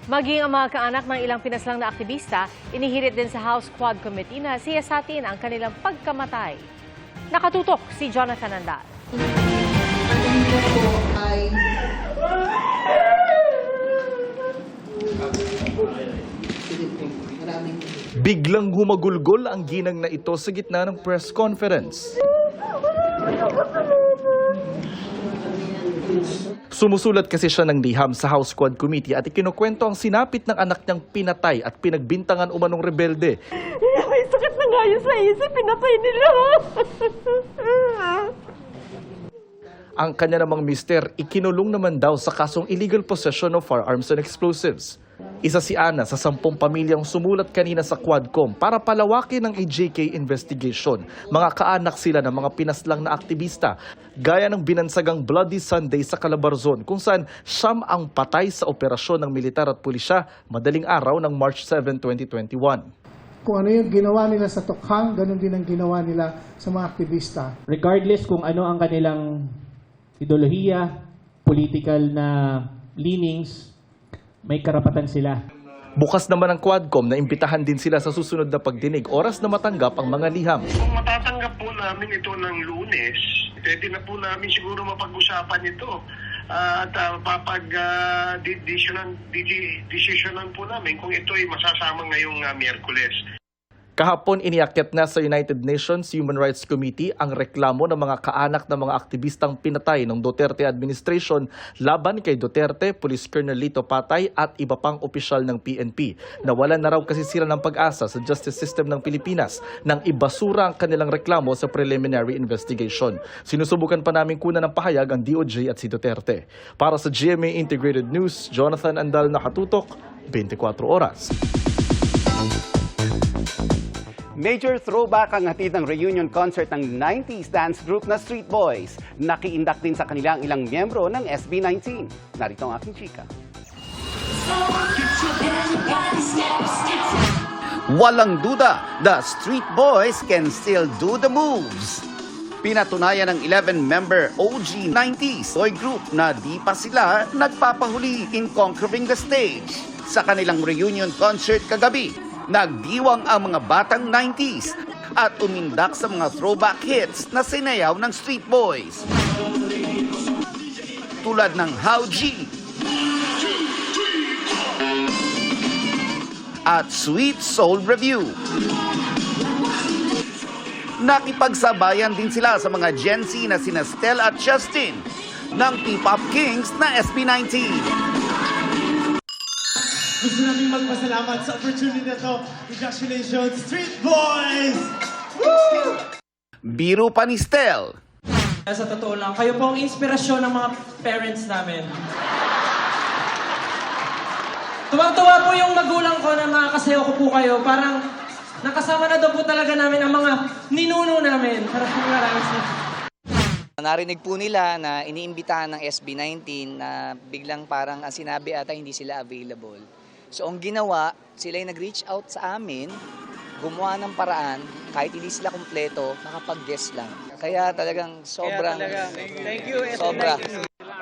Maging ang mga kaanak ng ilang pinaslang na aktivista, inihirit din sa House Quad Committee na siyasatin ang kanilang pagkamatay. Nakatutok si Jonathan Andal. Biglang humagulgol ang ginang na ito sa gitna ng press conference. Sumusulat kasi siya ng liham sa House Quad Committee at ikinukwento ang sinapit ng anak niyang pinatay at pinagbintangan umanong rebelde. May sakit na nga yun sa isip, pinatay nila. Ang kanya namang mister, ikinulong naman daw sa kasong illegal possession of firearms and explosives. Isa si Ana sa 10 pamilyang sumulat kanina sa Quadcom para palawakin ang AJK investigation. Mga kaanak sila ng mga pinaslang na aktivista, gaya ng binansagang Bloody Sunday sa Calabarzon, kung saan siyam ang patay sa operasyon ng militar at pulisya madaling araw ng March 7, 2021. Kung ano yung ginawa nila sa Tokhang, ganun din ang ginawa nila sa mga aktivista. Regardless kung ano ang kanilang ideolohiya, political na leanings, may karapatan sila. Bukas naman ang Quadcom na imbitahan din sila sa susunod na pagdinig, oras na matanggap ang mga liham. Kung matatanggap po namin ito ng Lunes, pwede na po namin siguro mapag-usapan ito. At desisyonan po namin kung ito ay masasama ngayong Miyerkules. Kahapon iniakyat na sa United Nations Human Rights Committee ang reklamo ng mga kaanak ng mga aktivistang pinatay ng Duterte administration laban kay Duterte, Police Colonel Lito Patay at iba pang opisyal ng PNP. Nawalan na raw kasi sila ng pag-asa sa justice system ng Pilipinas nang ibasura ang kanilang reklamo sa preliminary investigation. Sinusubukan pa namin kunan ng pahayag ang DOJ at si Duterte. Para sa GMA Integrated News, Jonathan Andal, nakatutok, 24 oras. Major throwback ang hatid ng reunion concert ng 90s dance group na Street Boys. Nakiindak din sa kanilang ilang miyembro ng SB19. Narito ang aking chika. Walang duda, the Street Boys can still do the moves. Pinatunayan ng 11-member OG90s boy group na di pa sila nagpapahuli in conquering the stage. Sa kanilang reunion concert kagabi, nagdiwang ang mga batang 90s at umindak sa mga throwback hits na sinayaw ng Street Boys. Tulad ng How G at Sweet Soul Review. Nakipagsabayan din sila sa mga Gen Z na sina Stel at Justin ng P-Pop Kings na SB19. Gusto namin magpasalamat sa opportunity na to. Congratulations, Street Boys! Woo! Biro pa ni Stel. Sa totoo lang, kayo po ang inspirasyon ng mga parents namin. Tuwang-tuwa po yung magulang ko na makakasayaw ko po kayo. Parang nakasama na daw po talaga namin ang mga ninuno namin. Narinig po nila na iniimbitahan ng SB19 na biglang parang ang sinabi ata hindi sila available. So ang ginawa, sila yung nag-reach out sa amin, gumawa ng paraan, kahit hindi sila kumpleto, makapag-guest lang. Kaya talagang sobrang, thank you, sobra.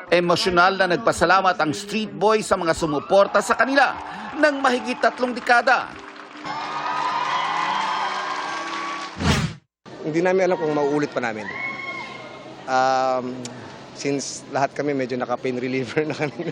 Emosyonal na nagpasalamat ang Street Boys sa mga sumuporta sa kanila ng mahigit 3 dekada. Hindi namin alam kung mauulit pa namin. Since lahat kami medyo naka-pain reliever na kami.